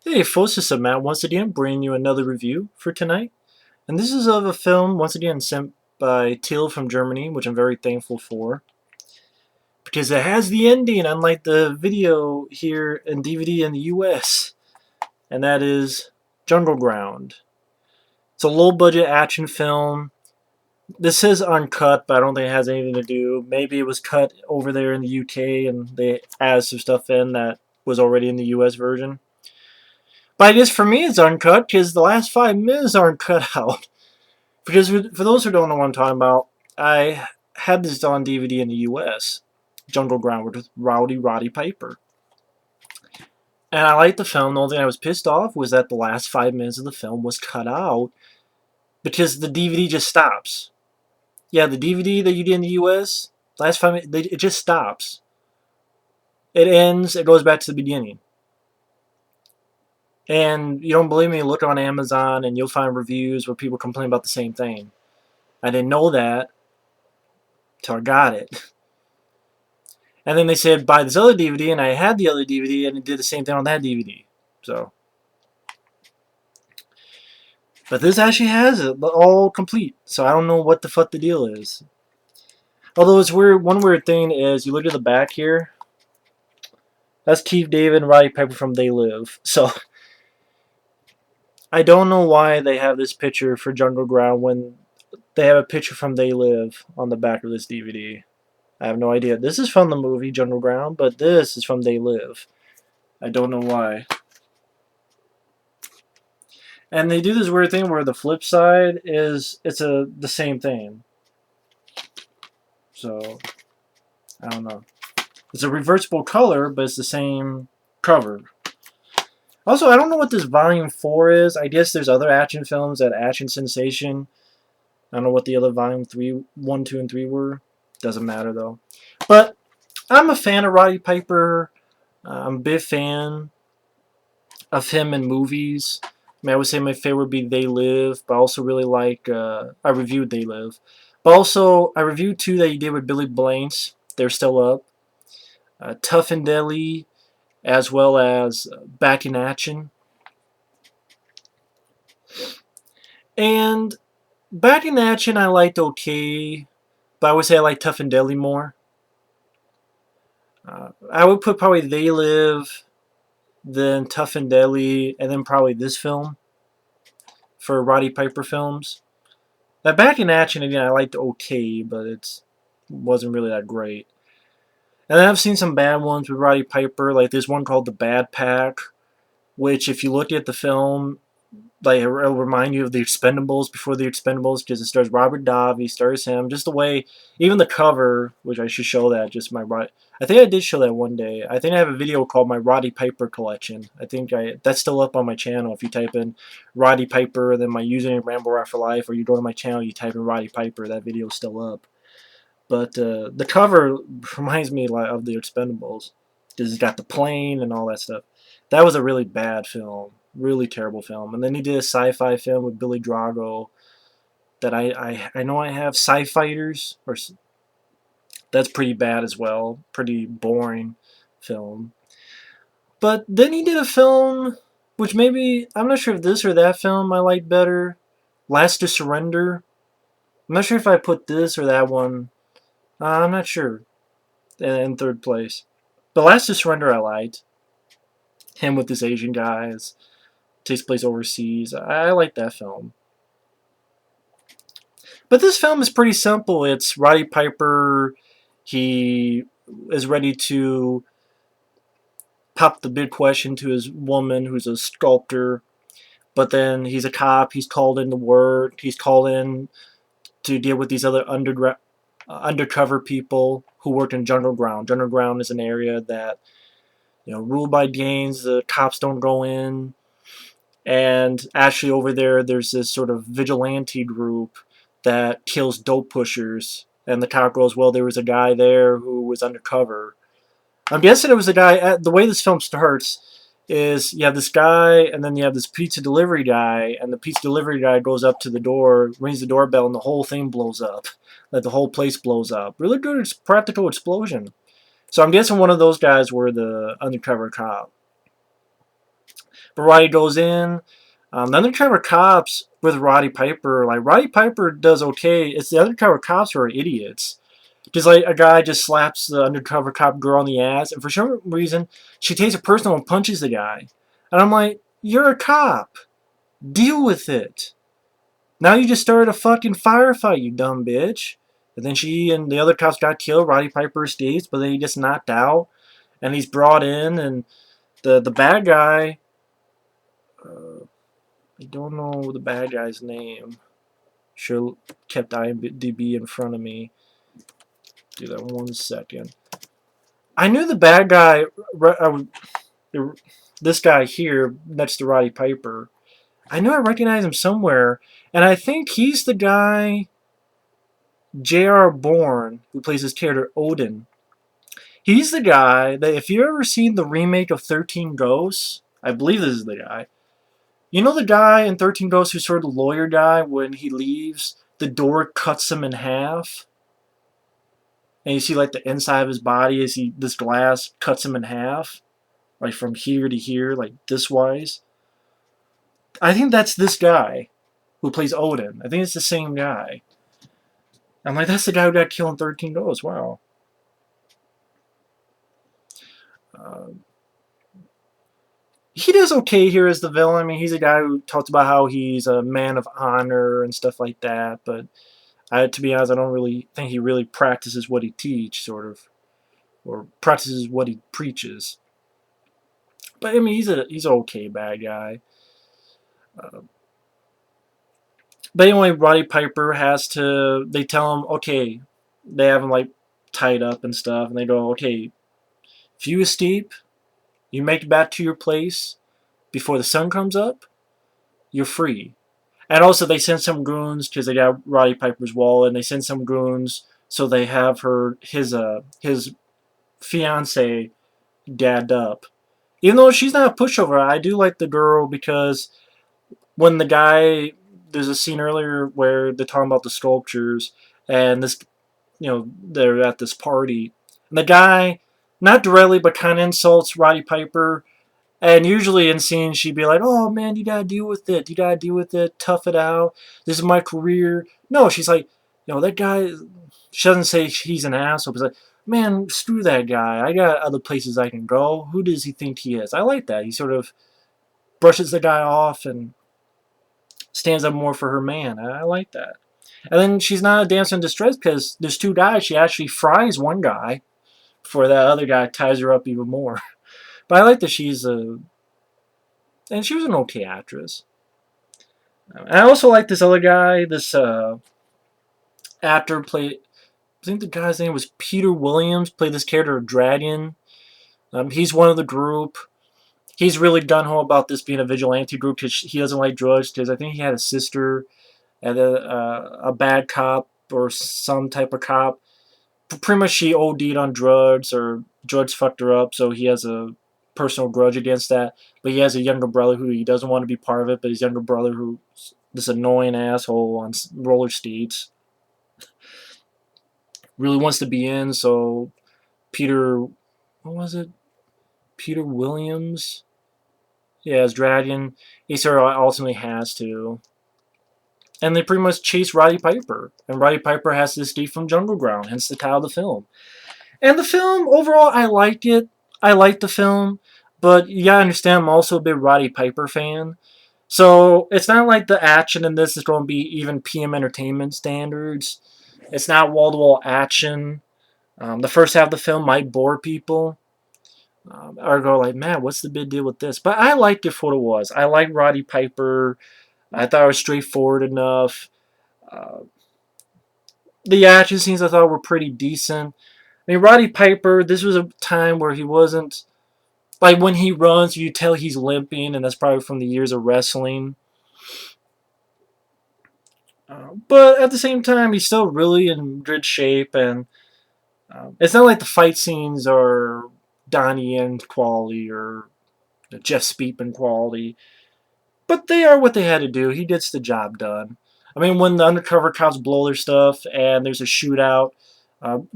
Hey folks, this is Matt once again bringing you another review for tonight. And this is of a film once again sent by Till from Germany, which I'm very thankful for. Because it has the ending, unlike the video here in DVD in the US. And that is Jungleground. It's a low budget action film. This says uncut, but I don't think it has anything to do. Maybe it was cut over there in the UK and they added some stuff in that was already in the US version. But I guess for me it's uncut because the last 5 minutes aren't cut out. Because for those who don't know what I'm talking about, I had this on DVD in the U.S. Jungleground with Roddy Piper. And I liked the film. The only thing I was pissed off was that the last 5 minutes of the film was cut out because the DVD just stops. Yeah, the DVD that you did in the U.S., last 5 minutes, it just stops. It ends, it goes back to the beginning. And you don't believe me, look on Amazon and you'll find reviews where people complain about the same thing. I didn't know that until I got it. And then they said buy this other DVD, and I had the other DVD, and it did the same thing on that DVD. So, but this actually has it all complete. So I don't know what the fuck the deal is. Although it's weird. One weird thing is you look at the back here. That's Keith David and Roddy Piper from They Live. So I don't know why they have this picture for Jungleground when they have a picture from They Live on the back of this DVD. I have no idea. This is from the movie Jungleground, but this is from They Live. I don't know why. And they do this weird thing where the flip side is the same thing. So I don't know. It's a reversible color, but it's the same cover. Also, I don't know what this Volume 4 is. I guess there's other action films at Action Sensation. I don't know what the other Volume 3, 1, 2, and 3 were. Doesn't matter, though. But I'm a fan of Roddy Piper. I'm a big fan of him in movies. I mean, I would say my favorite would be They Live, but I also really like, I reviewed They Live. But also, I reviewed two that he did with Billy Blanks. They're still up. Tough and Deadly, as well as Back in Action. And Back in Action I liked okay, but I would say I like Tough and Deadly more. I would put probably They Live, then Tough and Deadly, and then probably this film for Roddy Piper films. That Back in Action, again, I liked okay, but it wasn't really that great. And then I've seen some bad ones with Roddy Piper, like this one called The Bad Pack, which if you look at the film, like it'll remind you of the Expendables before the Expendables, because it stars Robert Davi, stars him, just the way, even the cover, which I should show that, just my I think I did show that one day. I think I have a video called my Roddy Piper collection. I think that's still up on my channel. If you type in Roddy Piper, then my username Ramble Rock for Life, or you go to my channel, you type in Roddy Piper, that video is still up. But the cover reminds me of the Expendables, because it's got the plane and all that stuff. That was a really bad film, really terrible film. And then he did a sci-fi film with Billy Drago that I know I have, Sci-Fighters, or that's pretty bad as well, pretty boring film. But then he did a film which maybe, I'm not sure if this or that film I like better, Last to Surrender. I'm not sure if I put this or that one. I'm not sure. In third place. But Last to Surrender I liked. Him with this Asian guy. Takes place overseas. I like that film. But this film is pretty simple. It's Roddy Piper. He is ready to pop the big question to his woman, who's a sculptor. But then he's a cop. He's called in to work. He's called in to deal with these other undercover people who work in Jungleground. Jungleground is an area that, ruled by gangs. The cops don't go in. And actually over there, there's this sort of vigilante group that kills dope pushers. And the cop goes, well, there was a guy there who was undercover. I'm guessing it was a guy. The way this film starts is you have this guy, and then you have this pizza delivery guy, and the pizza delivery guy goes up to the door, rings the doorbell, and the whole thing blows up. Like the whole place blows up. Really good practical explosion. So I'm guessing one of those guys were the undercover cop. But Roddy goes in. The undercover cops with Roddy Piper, like Roddy Piper does okay. It's the undercover cops who are idiots. Just like a guy just slaps the undercover cop girl on the ass, and for some reason she takes it personal and punches the guy. And I'm like, you're a cop. Deal with it. Now you just started a fucking firefight, you dumb bitch. And then she and the other cops got killed. Roddy Piper escapes, but then he gets knocked out, and he's brought in, and the bad guy. I don't know the bad guy's name. Should kept IMDb in front of me. Do that 1 second. I knew the bad guy. This guy here next to Roddy Piper. I knew I recognized him somewhere, and I think he's the guy. J.R. Bourne, who plays his character Odin. He's the guy that if you ever seen the remake of 13 Ghosts, I believe this is the guy. You know the guy in 13 Ghosts who's sort of the lawyer guy, when he leaves, the door cuts him in half? And you see like the inside of his body as this glass cuts him in half? Like from here to here, like this wise. I think that's this guy who plays Odin. I think it's the same guy. I'm like, that's the guy who got killed in 13 Ghosts. Wow. Um, he does okay here as the villain. I mean, he's a guy who talks about how he's a man of honor and stuff like that. But to be honest, I don't really think he really practices what he teaches, sort of, or practices what he preaches. But I mean, he's an okay bad guy. Uh, but anyway, Roddy Piper has to. They tell him, okay, they have him like tied up and stuff, and they go, okay, if you escape, you make it back to your place before the sun comes up, you're free. And also, they send some goons because they got Roddy Piper's wallet, and they send some goons so they have his fiance gagged up. Even though she's not a pushover, I do like the girl because when the guy, there's a scene earlier where they're talking about the sculptures, and this, they're at this party, and the guy, not directly but kind of insults Roddy Piper. And usually in scenes, she'd be like, "Oh man, you gotta deal with it. You gotta deal with it. Tough it out. This is my career." No, she's like, that guy. She doesn't say he's an asshole. But it's like, man, screw that guy. I got other places I can go. Who does he think he is? I like that. He sort of brushes the guy off and stands up more for her man. I like that. And then she's not a damsel in distress because there's two guys. She actually fries one guy before that other guy ties her up even more. But I like that she's a and she was an okay actress. I also like this other guy, this actor played. I think the guy's name was Peter Williams. Played this character of Dragon. He's one of the group. He's really gun ho about this being a vigilante group because he doesn't like drugs. Because I think he had a sister and a bad cop or some type of cop. Pretty much she OD'd on drugs or drugs fucked her up, so he has a personal grudge against that. But he has a younger brother who he doesn't want to be part of it, but his younger brother who's this annoying asshole on roller skates really wants to be in, so Peter, what was it? Peter Williams? Yeah, as Dragon. He sort of ultimately has to. And they pretty much chase Roddy Piper. And Roddy Piper has to escape from Jungleground, hence the title of the film. And the film, overall, I liked it. I liked the film. But you gotta understand, I'm also a big Roddy Piper fan. So it's not like the action in this is going to be even PM Entertainment standards. It's not wall-to-wall action. The first half of the film might bore people. Or go like, man, what's the big deal with this? But I liked it for what it was. I liked Roddy Piper. I thought it was straightforward enough. Uh, the action scenes I thought were pretty decent. I mean, Roddy Piper, this was a time where he wasn't... Like, when he runs, you tell he's limping, and that's probably from the years of wrestling. But at the same time, he's still really in good shape, and it's not like the fight scenes are Donnie Yen quality or Jeff Speakman quality, but they are what they had to do. He gets the job done. I mean, when the undercover cops blow their stuff and there's a shootout,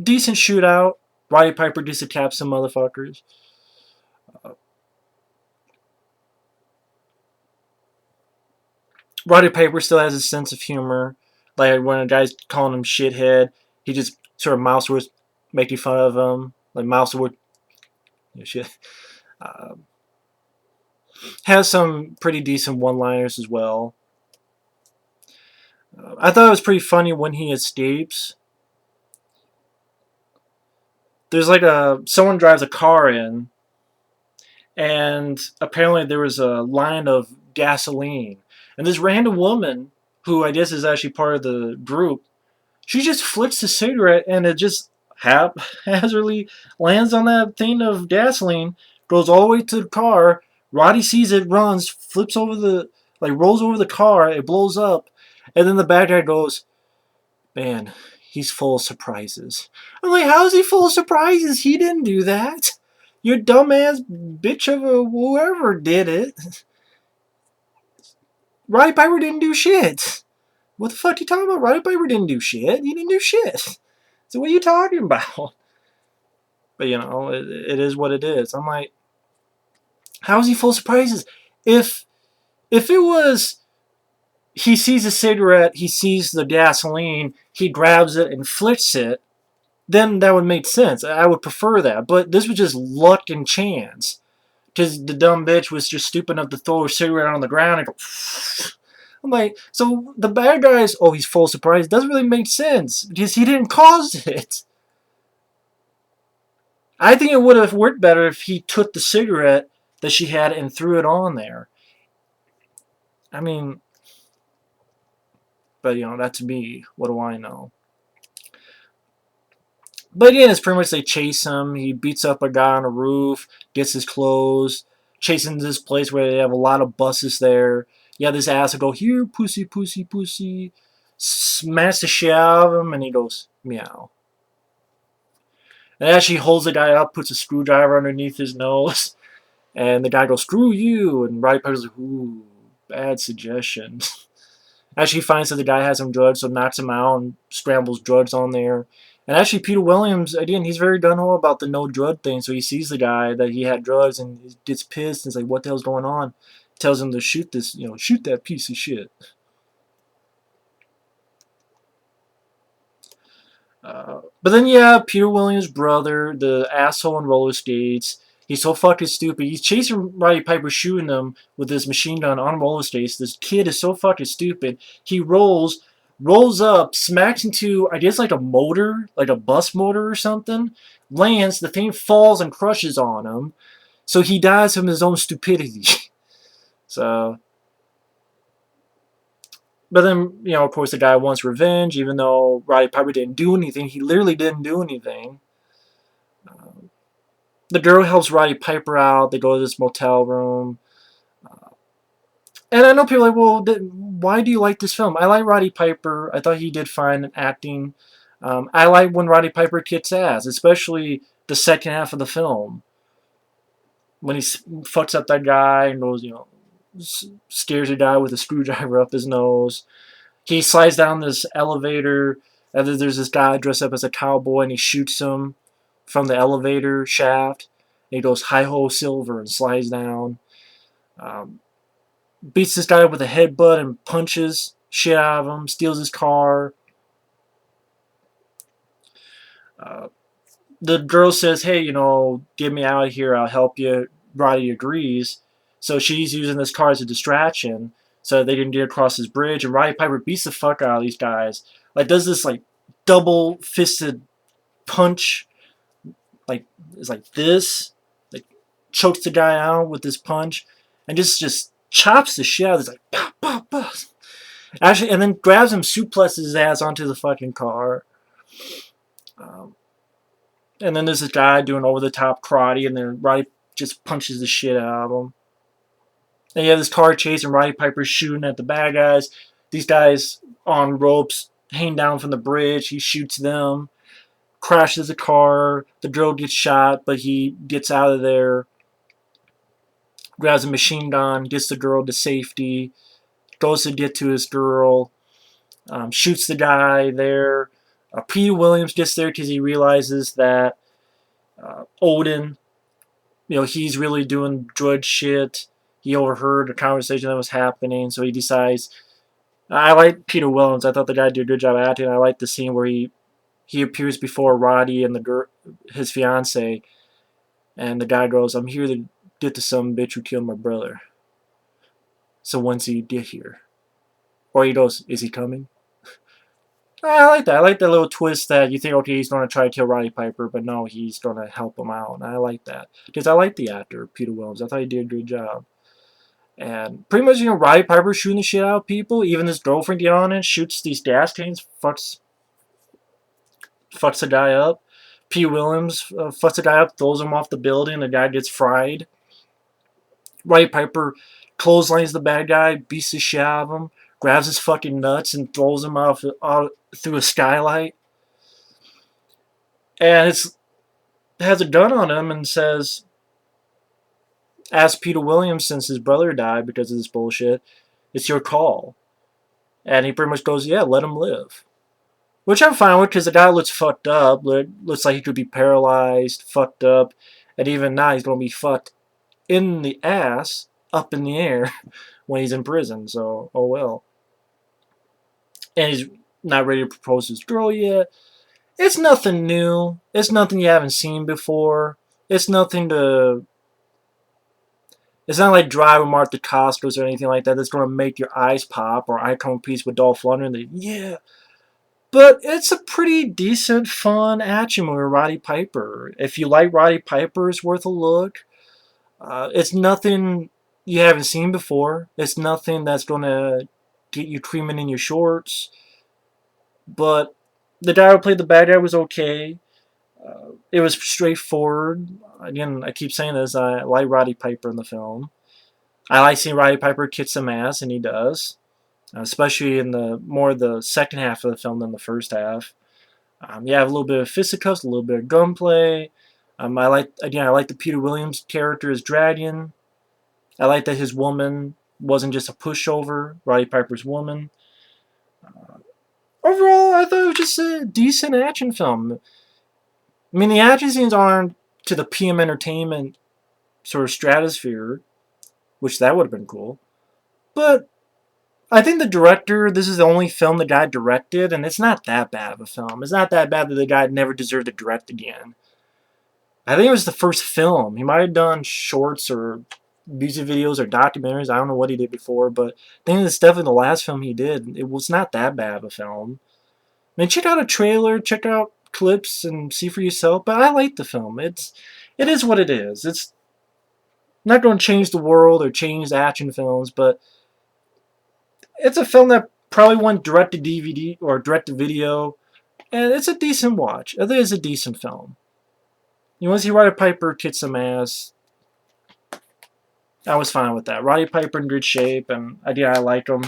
decent shootout, Roddy Piper gets to cap some motherfuckers. Roddy Piper still has a sense of humor. Like when a guy's calling him shithead, he just sort of mouse words making fun of him. Like mouse word shit. Uh, has some pretty decent one-liners as well. I thought it was pretty funny when he escapes. There's like someone drives a car in, and apparently there was a line of gasoline, and this random woman, who I guess is actually part of the group, she just flicks the cigarette, and it just haphazardly lands on that thing of gasoline, goes all the way to the car. Roddy sees it, runs, flips over rolls over the car, it blows up, and then the bad guy goes, man, he's full of surprises. I'm like, how is he full of surprises? He didn't do that. Your dumbass bitch of a whoever did it. Roddy Piper didn't do shit. What the fuck are you talking about? Roddy Piper didn't do shit. He didn't do shit. So what are you talking about? But it is what it is. I'm like, how is he full of surprises? If it was he sees a cigarette, he sees the gasoline, he grabs it and flicks it, then that would make sense. I would prefer that. But this was just luck and chance. Because the dumb bitch was just stupid enough to throw her cigarette on the ground and go. I'm like, so the bad guy's, oh, he's full of surprise. Doesn't really make sense because he didn't cause it. I think it would have worked better if he took the cigarette that she had and threw it on there. I mean, but that's me. What do I know? But again, it's pretty much they chase him. He beats up a guy on a roof, gets his clothes, chasing this place where they have a lot of buses there. Yeah, this ass will go, here, pussy, pussy, pussy. Smash the shit out of him, and he goes, meow. And as she holds the guy up, puts a screwdriver underneath his nose, and the guy goes, screw you. And Roddy Piper's like, ooh, bad suggestion. Actually finds that the guy has some drugs, so knocks him out and scrambles drugs on there. And actually, Peter Williams, again, he's very gung-ho about the no drug thing, so he sees the guy that he had drugs and he gets pissed and is like, what the hell's going on? Tells him to shoot this, shoot that piece of shit. But then, yeah, Peter Williams' brother, the asshole in roller skates, he's so fucking stupid. He's chasing Roddy Piper, shooting him with his machine gun on roller skates. This kid is so fucking stupid. He rolls up, smacks into, I guess, like a motor, like a bus motor or something, lands, the thing falls and crushes on him. So he dies from his own stupidity. So, but then, of course, the guy wants revenge, even though Roddy Piper didn't do anything. He literally didn't do anything. The girl helps Roddy Piper out. They go to this motel room. And I know people are like, well, why do you like this film? I like Roddy Piper. I thought he did fine in acting. I like when Roddy Piper kicks ass, especially the second half of the film. When he fucks up that guy and goes, scares a guy with a screwdriver up his nose. He slides down this elevator, and then there's this guy dressed up as a cowboy, and he shoots him from the elevator shaft. And he goes hi-ho silver and slides down. Beats this guy with a headbutt and punches shit out of him, steals his car. Uh, the girl says, hey, get me out of here, I'll help you. Roddy agrees. So she's using this car as a distraction so they can get across this bridge. And Roddy Piper beats the fuck out of these guys. Like, does this, like, double-fisted punch. Like, it's like this. Like, chokes the guy out with this punch. And just chops the shit out of this, like, pop, pop, pop. Actually, and then grabs him, suplexes his ass onto the fucking car. And then there's this guy doing over-the-top karate, and then Roddy just punches the shit out of him. Then you have this car chase, and Roddy Piper's shooting at the bad guys. These guys on ropes hang down from the bridge. He shoots them, crashes the car. The girl gets shot, but he gets out of there, grabs a machine gun, gets the girl to safety, goes to get to his girl, shoots the guy there. Peter Williams gets there because he realizes that Odin, he's really doing drug shit. He overheard a conversation that was happening, so he decides I like Peter Willems. I thought the guy did a good job acting. I like the scene where he appears before Roddy and the girl, his fiance, and the guy goes, "I'm here to get to some bitch who killed my brother. So once he get here," or he goes, "Is he coming?" I like that. I like that little twist that you think, okay, he's going to try to kill Roddy Piper, but no, he's going to help him out. And I like that because I like the actor Peter Willems. I thought he did a good job. And pretty much, Roddy Piper shooting the shit out of people. Even his girlfriend get on it, shoots these gas cans, fucks the guy up. P. Williams fucks the guy up, throws him off the building. The guy gets fried. Roddy Piper clotheslines the bad guy, beats the shit out of him, grabs his fucking nuts and throws him out through a skylight. And it's has a gun on him and says, asks Peter Williams since his brother died because of this bullshit, "It's your call." And he pretty much goes, "Yeah, let him live." Which I'm fine with because the guy looks fucked up. Looks like he could be paralyzed, fucked up, and even now he's going to be fucked in the ass, up in the air, when he's in prison. So, oh well. And he's not ready to propose to his girl yet. It's nothing new. It's nothing you haven't seen before. It's nothing to. It's not like Drive with Martha Costas or anything like that that's going to make your eyes pop, or I Come Peace with Dolph Lundgren. Yeah. But it's a pretty decent, fun action movie with Roddy Piper. If you like Roddy Piper, it's worth a look. It's nothing you haven't seen before. It's nothing that's going to get you creaming in your shorts. But the guy who played the bad guy was okay. It was straightforward. Again, I keep saying this. I like Roddy Piper in the film. I like seeing Roddy Piper kick some ass, and he does, especially in the second half of the film than the first half. You have a little bit of fisticuffs, a little bit of gunplay. I like the Peter Williams character as Dragon. I like that his woman wasn't just a pushover. Roddy Piper's woman. Overall, I thought it was just a decent action film. I mean, the action scenes aren't to the PM Entertainment sort of stratosphere, which that would have been cool. But I think the director, this is the only film the guy directed, and it's not that bad of a film. It's not that bad that the guy never deserved to direct again. I think it was the first film. He might have done shorts or music videos or documentaries. I don't know what he did before, but I think it's definitely the last film he did. It was not that bad of a film. I mean, check out a trailer, check out clips, and see for yourself. But I like the film. It is what it is. It's not going to change the world or change action films, but it's a film that probably went direct to DVD or direct to video, and it's a decent watch. I think it's a decent film. You want to see Roddy Piper kick some ass? I was fine with that. Roddy Piper in good shape, and I like him.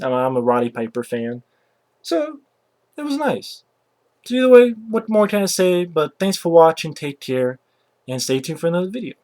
I'm a Roddy Piper fan, so it was nice. So either way, what more can I say? But thanks for watching. Take care, and stay tuned for another video.